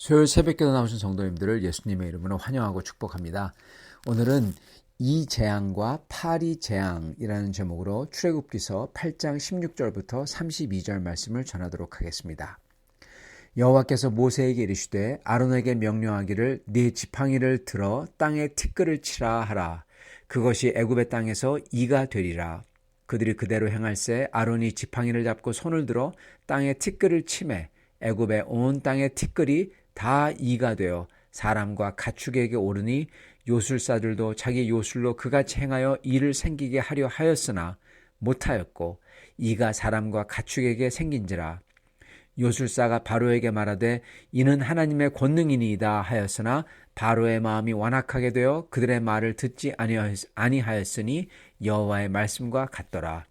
수요일 새벽기도 나오신 성도님들을 예수님의 이름으로 환영하고 축복합니다. 오늘은 이 재앙과 파리 재앙이라는 제목으로 출애굽기서 8장 16절부터 32절 말씀을 전하도록 하겠습니다. 여호와께서 모세에게 이르시되 아론에게 명령하기를 네 지팡이를 들어 땅에 티끌을 치라 하라. 그것이 애굽의 땅에서 이가 되리라. 그들이 그대로 행할세 아론이 지팡이를 잡고 손을 들어 땅에 티끌을 치매 애굽의 온 땅의 티끌이 다 이가 되어 사람과 가축에게 오르니 요술사들도 자기 요술로 그같이 행하여 이를 생기게 하려 하였으나 못하였고 이가 사람과 가축에게 생긴지라. 요술사가 바로에게 말하되 이는 하나님의 권능이니이다 하였으나 바로의 마음이 완악하게 되어 그들의 말을 듣지 아니하였으니 여호와의 말씀과 같더라.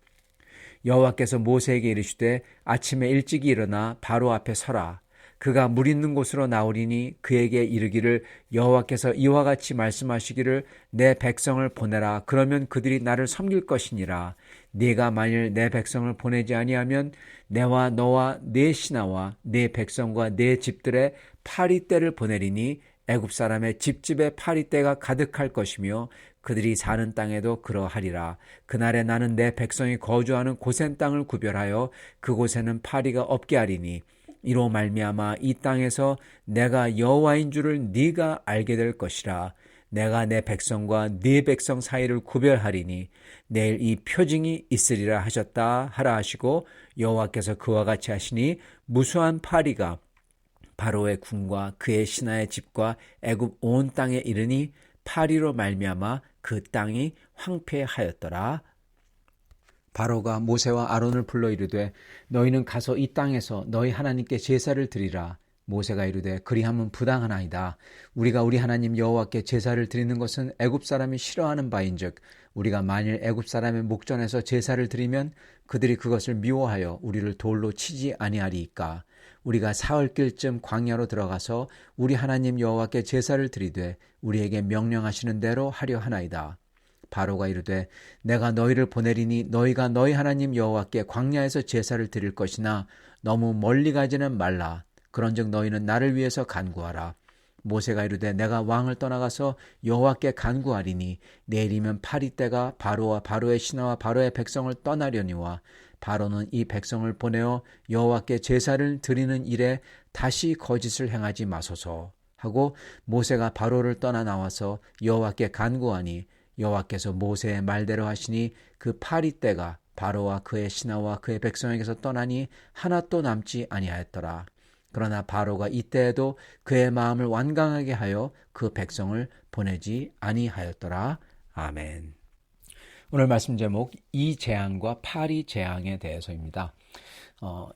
여호와께서 모세에게 이르시되 아침에 일찍이 일어나 바로 앞에 서라. 그가 물 있는 곳으로 나오리니 그에게 이르기를 여호와께서 이와 같이 말씀하시기를 내 백성을 보내라. 그러면 그들이 나를 섬길 것이니라. 네가 만일 내 백성을 보내지 아니하면 내와 너와 네 신하와 네 백성과 네 집들의 파리떼를 보내리니 애굽 사람의 집집에 파리떼가 가득할 것이며 그들이 사는 땅에도 그러하리라. 그날에 나는 내 백성이 거주하는 고센 땅을 구별하여 그곳에는 파리가 없게 하리니 이로 말미암아 이 땅에서 내가 여호와인 줄을 네가 알게 될 것이라. 내가 내 백성과 네 백성 사이를 구별하리니 내일 이 표징이 있으리라 하셨다 하라 하시고 여호와께서 그와 같이 하시니 무수한 파리가 바로의 궁과 그의 신하의 집과 애굽 온 땅에 이르니 파리로 말미암아 그 땅이 황폐하였더라. 바로가 모세와 아론을 불러 이르되 너희는 가서 이 땅에서 너희 하나님께 제사를 드리라. 모세가 이르되 그리함은 부당하나이다. 우리가 우리 하나님 여호와께 제사를 드리는 것은 애굽 사람이 싫어하는 바인즉 우리가 만일 애굽 사람의 목전에서 제사를 드리면 그들이 그것을 미워하여 우리를 돌로 치지 아니하리이까. 우리가 사흘길쯤 광야로 들어가서 우리 하나님 여호와께 제사를 드리되 우리에게 명령하시는 대로 하려 하나이다. 바로가 이르되 내가 너희를 보내리니 너희가 너희 하나님 여호와께 광야에서 제사를 드릴 것이나 너무 멀리 가지는 말라. 그런즉 너희는 나를 위해서 간구하라. 모세가 이르되 내가 왕을 떠나가서 여호와께 간구하리니 내일이면 파리떼가 바로와 바로의 신하와 바로의 백성을 떠나려니와 바로는 이 백성을 보내어 여호와께 제사를 드리는 일에 다시 거짓을 행하지 마소서 하고 모세가 바로를 떠나 나와서 여호와께 간구하니 여호와께서 모세의 말대로 하시니 그 파리떼가 바로와 그의 신하와 그의 백성에게서 떠나니 하나도 남지 아니하였더라. 그러나 바로가 이때에도 그의 마음을 완강하게 하여 그 백성을 보내지 아니하였더라. 아멘. 오늘 말씀 제목 이 재앙과 파리 재앙에 대해서입니다.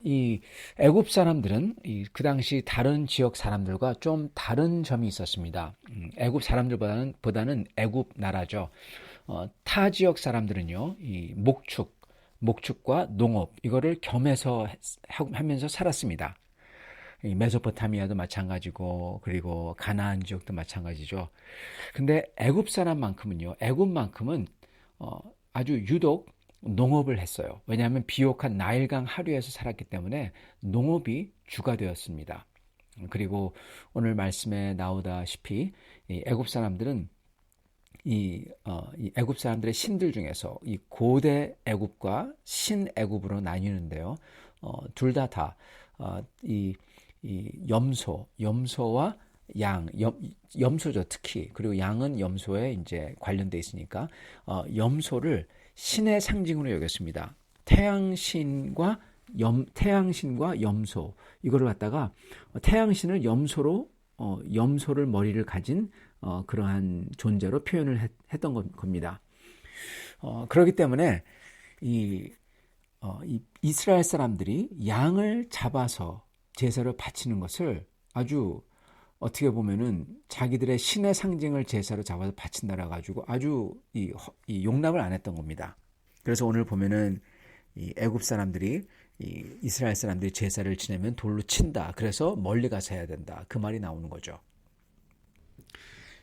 이 애굽 사람들은 그 당시 다른 지역 사람들과 좀 다른 점이 있었습니다. 애굽 사람들보다는 애굽 나라죠. 타 지역 사람들은요, 이 목축과 농업 이거를 겸해서 하면서 살았습니다. 이 메소포타미아도 마찬가지고 그리고 가나안 지역도 마찬가지죠. 근데 애굽만큼은 아주 유독 농업을 했어요. 왜냐하면 비옥한 나일강 하류에서 살았기 때문에 농업이 주가 되었습니다. 그리고 오늘 말씀에 나오다시피 이 애굽 사람들은 이 애굽 사람들의 신들 중에서 이 고대 애굽과 신 애굽으로 나뉘는데요. 둘 다 염소와 양, 염소죠 특히. 그리고 양은 염소에 이제 관련돼 있으니까 염소를 신의 상징으로 여겼습니다. 태양신과 염소 이거를 갖다가 태양신을 염소를 머리를 가진 그러한 존재로 표현을 했던 겁니다. 그렇기 때문에 이 이스라엘 사람들이 양을 잡아서 제사를 바치는 것을 아주 어떻게 보면은 자기들의 신의 상징을 제사로 잡아서 바친다라 가지고 아주 이 용납을 안 했던 겁니다. 그래서 오늘 보면은 이 애굽 사람들이 이스라엘 사람들이 제사를 지내면 돌로 친다. 그래서 멀리 가서 해야 된다. 그 말이 나오는 거죠.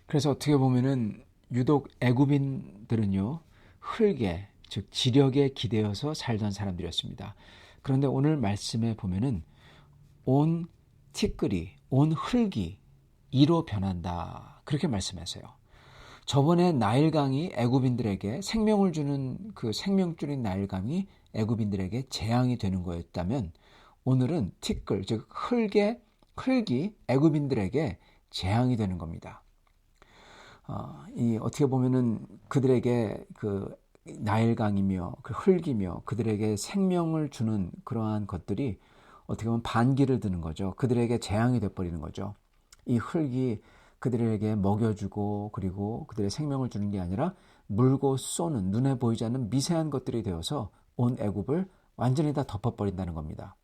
그래서 어떻게 보면은 유독 애굽인들은요 흙에 즉 지력에 기대어서 살던 사람들이었습니다. 그런데 오늘 말씀에 보면은 온 티끌이 온 흙이 이로 변한다. 그렇게 말씀하세요. 저번에 나일강이 애굽인들에게 생명을 주는 그 생명줄인 나일강이 애굽인들에게 재앙이 되는 거였다면 오늘은 티끌, 즉 흙이 애굽인들에게 재앙이 되는 겁니다. 어떻게 보면은 그들에게 그 나일강이며 그 흙이며 그들에게 생명을 주는 그러한 것들이 어떻게 보면 반기를 드는 거죠. 그들에게 재앙이 돼버리는 거죠. 이 흙이 그들에게 먹여주고 그리고 그들의 생명을 주는 게 아니라 물고 쏘는 눈에 보이지 않는 미세한 것들이 되어서 온 애굽을 완전히 다 덮어버린다는 겁니다.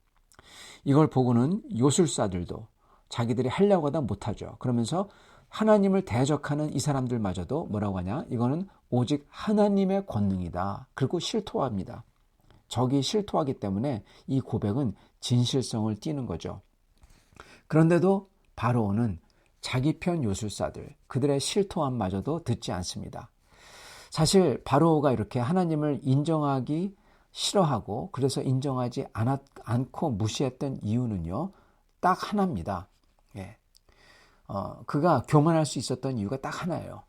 이걸 보고는 요술사들도 자기들이 하려고 하다 못하죠. 그러면서 하나님을 대적하는 이 사람들마저도 뭐라고 하냐? 이거는 오직 하나님의 권능이다. 그리고 실토합니다. 적이 실토하기 때문에 이 고백은 진실성을 띠는 거죠. 그런데도 바로온은 자기 편 요술사들, 그들의 실토함마저도 듣지 않습니다. 사실 바로가 이렇게 하나님을 인정하기 싫어하고 그래서 인정하지 않고 무시했던 이유는요, 딱 하나입니다. 예. 그가 교만할 수 있었던 이유가 딱 하나예요.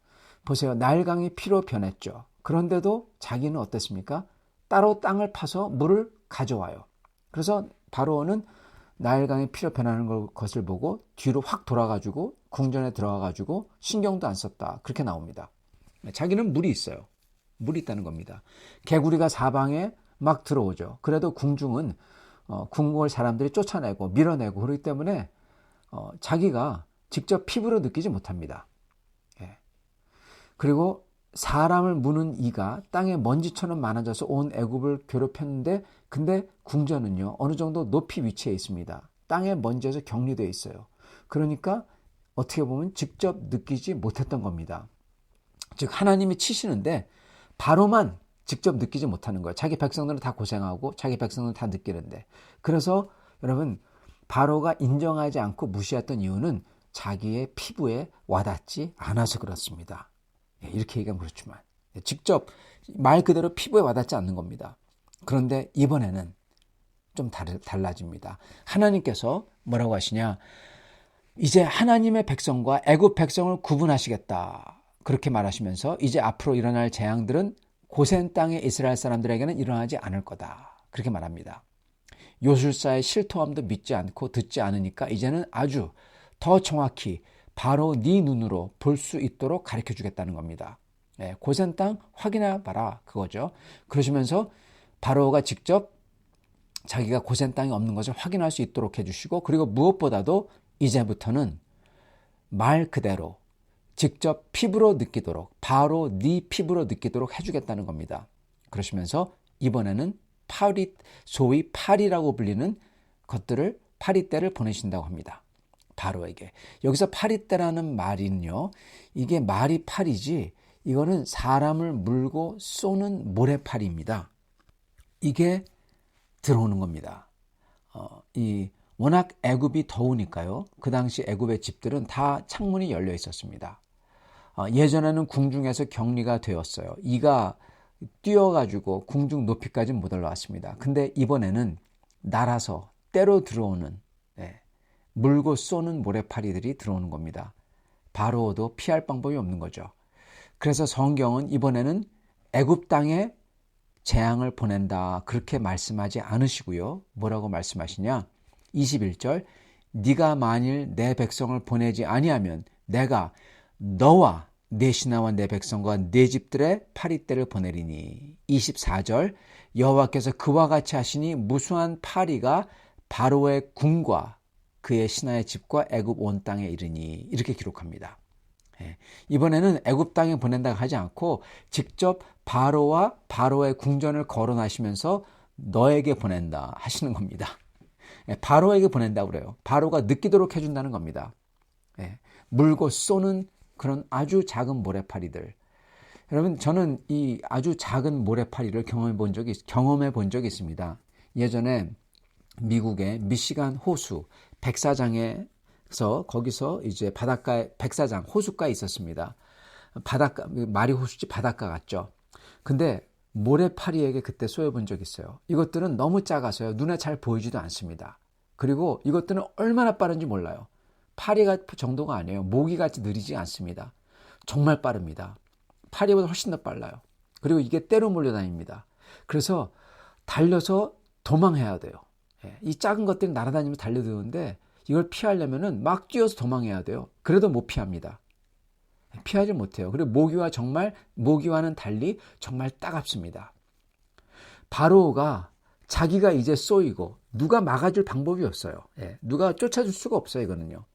보세요. 나일강이 피로 변했죠. 그런데도 자기는 어땠습니까? 따로 땅을 파서 물을 가져와요. 그래서 바로는 나일강이 피로 변하는 것을 보고 뒤로 확 돌아가지고 궁전에 들어가가지고 신경도 안 썼다. 그렇게 나옵니다. 자기는 물이 있어요. 물이 있다는 겁니다. 개구리가 사방에 막 들어오죠. 그래도 궁중은 궁궐 사람들이 쫓아내고 밀어내고 그렇기 때문에 자기가 직접 피부로 느끼지 못합니다. 예. 그리고 사람을 무는 이가 땅에 먼지처럼 많아져서 온 애굽을 괴롭혔는데 근데 궁전은요 어느 정도 높이 위치해 있습니다. 땅에 먼지에서 격리되어 있어요. 그러니까 어떻게 보면 직접 느끼지 못했던 겁니다. 즉 하나님이 치시는데 바로만 직접 느끼지 못하는 거예요. 자기 백성들은 다 고생하고 자기 백성들은 다 느끼는데. 그래서 여러분 바로가 인정하지 않고 무시했던 이유는 자기의 피부에 와닿지 않아서 그렇습니다. 이렇게 얘기하면 그렇지만 직접 말 그대로 피부에 와닿지 않는 겁니다. 그런데 이번에는 좀 달라집니다. 하나님께서 뭐라고 하시냐? 이제 하나님의 백성과 애굽 백성을 구분하시겠다. 그렇게 말하시면서 이제 앞으로 일어날 재앙들은 고센 땅의 이스라엘 사람들에게는 일어나지 않을 거다. 그렇게 말합니다. 요술사의 실토함도 믿지 않고 듣지 않으니까 이제는 아주 더 정확히 바로 네 눈으로 볼 수 있도록 가르쳐 주겠다는 겁니다. 고센 땅 확인해 봐라 그거죠. 그러시면서 바로가 직접 자기가 고센 땅이 없는 것을 확인할 수 있도록 해주시고 그리고 무엇보다도 이제부터는 말 그대로 직접 피부로 느끼도록 바로 네 피부로 느끼도록 해주겠다는 겁니다. 그러시면서 이번에는 소위 파리라고 불리는 것들을 파리떼를 보내신다고 합니다. 바로에게. 여기서 파리떼라는 말은요. 이게 말이 파리지 이거는 사람을 물고 쏘는 모래파리입니다. 이게 들어오는 겁니다. 워낙 애굽이 더우니까요. 그 당시 애굽의 집들은 다 창문이 열려 있었습니다. 예전에는 궁중에서 격리가 되었어요. 이가 뛰어가지고 궁중 높이까지 못 올라왔습니다. 근데 이번에는 날아서 때로 들어오는 물고 쏘는 모래파리들이 들어오는 겁니다. 바로도 피할 방법이 없는 거죠. 그래서 성경은 이번에는 애굽 땅에 재앙을 보낸다 그렇게 말씀하지 않으시고요. 뭐라고 말씀하시냐? 21절 네가 만일 내 백성을 보내지 아니하면 내가 너와 내 신하와 내 백성과 내 집들의 파리떼를 보내리니 24절 여호와께서 그와 같이 하시니 무수한 파리가 바로의 궁과 그의 신하의 집과 애굽 온 땅에 이르니 이렇게 기록합니다. 이번에는 애굽 땅에 보낸다고 하지 않고 직접 바로와 바로의 궁전을 거론하시면서 너에게 보낸다 하시는 겁니다. 바로에게 보낸다고 그래요. 바로가 느끼도록 해준다는 겁니다. 물고 쏘는 그런 아주 작은 모래파리들. 여러분 저는 이 아주 작은 모래파리를 경험해 본 적이 있습니다. 예전에 미국의 미시간 호수 백사장에서 거기서 이제 바닷가에 백사장 호숫가에 있었습니다. 바닷가 마리 호수지 바닷가 같죠. 근데 모래파리에게 그때 쏘여본 적이 있어요. 이것들은 너무 작아서요. 눈에 잘 보이지도 않습니다. 그리고 이것들은 얼마나 빠른지 몰라요. 파리 정도가 아니에요. 모기같이 느리지 않습니다. 정말 빠릅니다. 파리보다 훨씬 더 빨라요. 그리고 이게 때로 몰려다닙니다. 그래서 달려서 도망해야 돼요. 이 작은 것들이 날아다니면서 달려드는데 이걸 피하려면은 막 뛰어서 도망해야 돼요. 그래도 못 피합니다. 피하지 못해요. 그리고 모기와는 달리 정말 따갑습니다. 바로가 자기가 이제 쏘이고 누가 막아줄 방법이 없어요. 누가 쫓아줄 수가 없어요. 이거는요.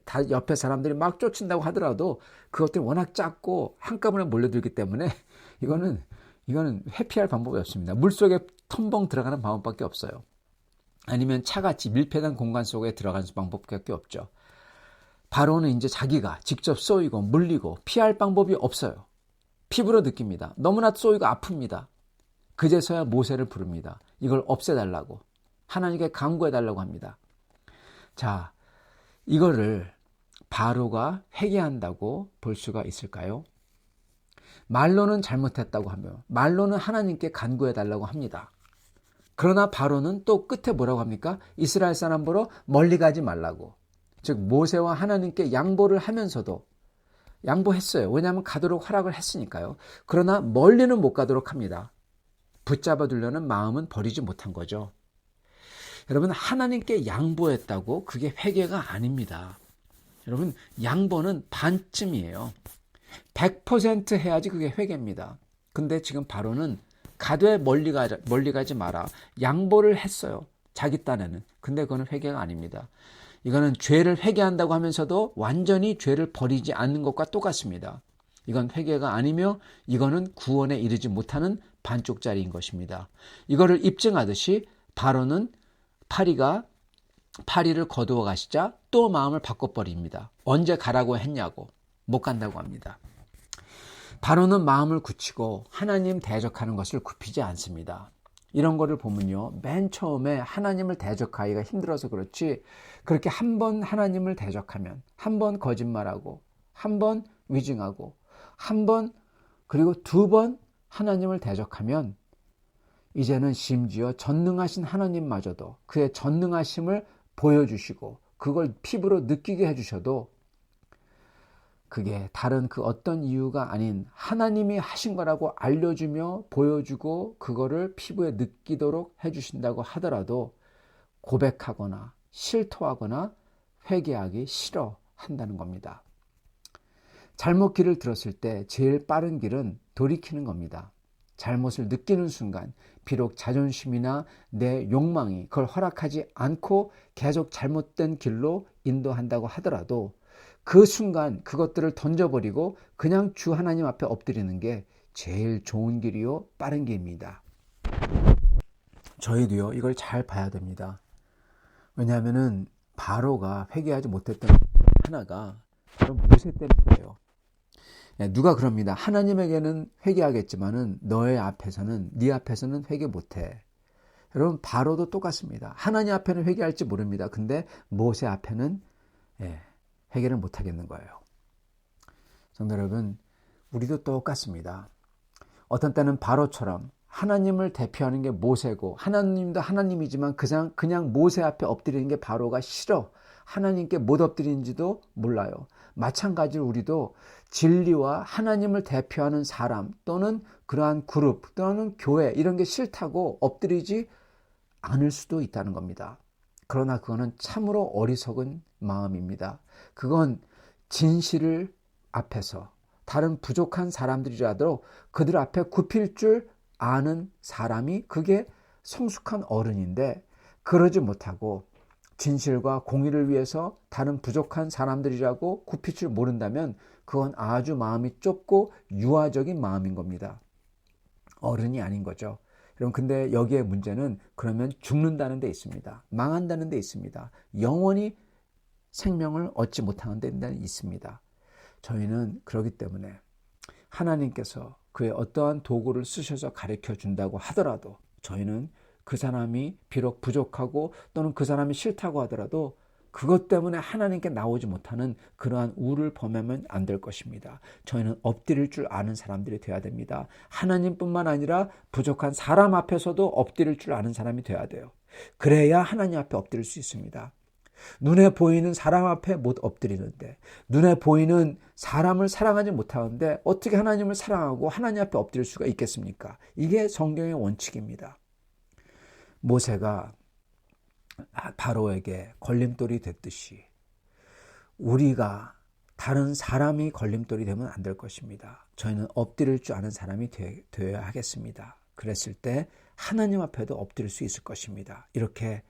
다 옆에 사람들이 막 쫓는다고 하더라도 그것들이 워낙 작고 한꺼번에 몰려들기 때문에 이거는 회피할 방법이 없습니다. 물속에 텀벙 들어가는 방법밖에 없어요. 아니면 차같이 밀폐된 공간 속에 들어가는 방법밖에 없죠. 바로는 이제 자기가 직접 쏘이고 물리고 피할 방법이 없어요. 피부로 느낍니다. 너무나 쏘이고 아픕니다. 그제서야 모세를 부릅니다. 이걸 없애달라고. 하나님께 간구해달라고 합니다. 자, 이거를 바로가 회개한다고 볼 수가 있을까요? 말로는 잘못했다고 하며 말로는 하나님께 간구해달라고 합니다. 그러나 바로는 또 끝에 뭐라고 합니까? 이스라엘 사람 보러 멀리 가지 말라고. 즉 모세와 하나님께 양보를 하면서도 양보했어요. 왜냐하면 가도록 허락을 했으니까요. 그러나 멀리는 못 가도록 합니다. 붙잡아 두려는 마음은 버리지 못한 거죠. 여러분, 하나님께 양보했다고 그게 회개가 아닙니다. 여러분, 양보는 반쯤이에요. 100% 해야지 그게 회개입니다. 근데 지금 바로는 가되 멀리 가지 마라. 양보를 했어요. 자기 딴에는. 근데 그거는 회개가 아닙니다. 이거는 죄를 회개한다고 하면서도 완전히 죄를 버리지 않는 것과 똑같습니다. 이건 회개가 아니며 이거는 구원에 이르지 못하는 반쪽짜리인 것입니다. 이거를 입증하듯이 바로는 파리를 거두어 가시자 또 마음을 바꿔버립니다. 언제 가라고 했냐고. 못 간다고 합니다. 바로는 마음을 굳히고 하나님 대적하는 것을 굽히지 않습니다. 이런 거를 보면요, 맨 처음에 하나님을 대적하기가 힘들어서 그렇지, 그렇게 한 번 하나님을 대적하면, 한 번 거짓말하고, 한 번 위증하고, 한 번 그리고 두 번 하나님을 대적하면 이제는 심지어 전능하신 하나님마저도 그의 전능하심을 보여주시고 그걸 피부로 느끼게 해주셔도 그게 다른 그 어떤 이유가 아닌 하나님이 하신 거라고 알려주며 보여주고 그거를 피부에 느끼도록 해주신다고 하더라도 고백하거나 실토하거나 회개하기 싫어한다는 겁니다. 잘못 길을 들었을 때 제일 빠른 길은 돌이키는 겁니다. 잘못을 느끼는 순간 비록 자존심이나 내 욕망이 그걸 허락하지 않고 계속 잘못된 길로 인도한다고 하더라도 그 순간 그것들을 던져버리고 그냥 주 하나님 앞에 엎드리는 게 제일 좋은 길이요, 빠른 길입니다. 저희도요, 이걸 잘 봐야 됩니다. 왜냐하면은 바로가 회개하지 못했던 하나가 바로 모세 때문이에요. 누가 그럽니다. 하나님에게는 회개하겠지만은 네 앞에서는 회개 못해. 여러분, 바로도 똑같습니다. 하나님 앞에는 회개할지 모릅니다. 근데 모세 앞에는 회개를 못하겠는 거예요. 성도 여러분, 우리도 똑같습니다. 어떤 때는 바로처럼 하나님을 대표하는 게 모세고 하나님도 하나님이지만 그냥 모세 앞에 엎드리는 게 바로가 싫어. 하나님께 못 엎드리는지도 몰라요. 마찬가지로 우리도 진리와 하나님을 대표하는 사람 또는 그러한 그룹 또는 교회 이런 게 싫다고 엎드리지 않을 수도 있다는 겁니다. 그러나 그거는 참으로 어리석은 마음입니다. 그건 진실을 앞에서 다른 부족한 사람들이라도 그들 앞에 굽힐 줄 아는 사람이 그게 성숙한 어른인데 그러지 못하고 진실과 공의를 위해서 다른 부족한 사람들이라고 굽힐 줄 모른다면 그건 아주 마음이 좁고 유아적인 마음인 겁니다. 어른이 아닌 거죠. 여러분, 근데 여기에 문제는 그러면 죽는다는 데 있습니다. 망한다는 데 있습니다. 영원히 생명을 얻지 못하는 데 있습니다. 저희는 그렇기 때문에 하나님께서 그의 어떠한 도구를 쓰셔서 가르쳐 준다고 하더라도 저희는 그 사람이 비록 부족하고 또는 그 사람이 싫다고 하더라도 그것 때문에 하나님께 나오지 못하는 그러한 우를 범하면 안 될 것입니다. 저희는 엎드릴 줄 아는 사람들이 되어야 됩니다. 하나님뿐만 아니라 부족한 사람 앞에서도 엎드릴 줄 아는 사람이 되어야 돼요. 그래야 하나님 앞에 엎드릴 수 있습니다. 눈에 보이는 사람 앞에 못 엎드리는데, 눈에 보이는 사람을 사랑하지 못하는데 어떻게 하나님을 사랑하고 하나님 앞에 엎드릴 수가 있겠습니까? 이게 성경의 원칙입니다. 모세가 바로에게 걸림돌이 됐듯이 우리가 다른 사람이 걸림돌이 되면 안 될 것입니다. 저희는 엎드릴 줄 아는 사람이 되어야 하겠습니다. 그랬을 때 하나님 앞에도 엎드릴 수 있을 것입니다. 이렇게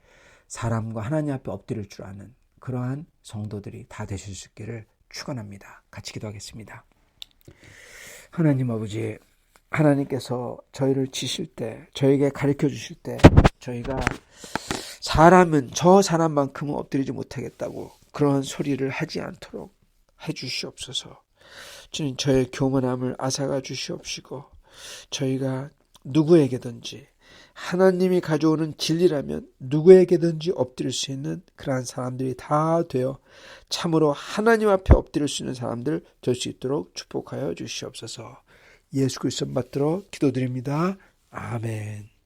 사람과 하나님 앞에 엎드릴 줄 아는 그러한 성도들이 다 되실 수 있기를 축원합니다. 같이 기도하겠습니다. 하나님 아버지, 하나님께서 저희를 치실 때, 저에게 가르쳐 주실 때 저희가 사람은 저 사람만큼은 엎드리지 못하겠다고 그런 소리를 하지 않도록 해 주시옵소서. 주님, 저의 교만함을 앗아가 주시옵시고 저희가 누구에게든지 하나님이 가져오는 진리라면 누구에게든지 엎드릴 수 있는 그러한 사람들이 다 되어 참으로 하나님 앞에 엎드릴 수 있는 사람들 될 수 있도록 축복하여 주시옵소서. 예수 그리스도 받들어 기도드립니다. 아멘.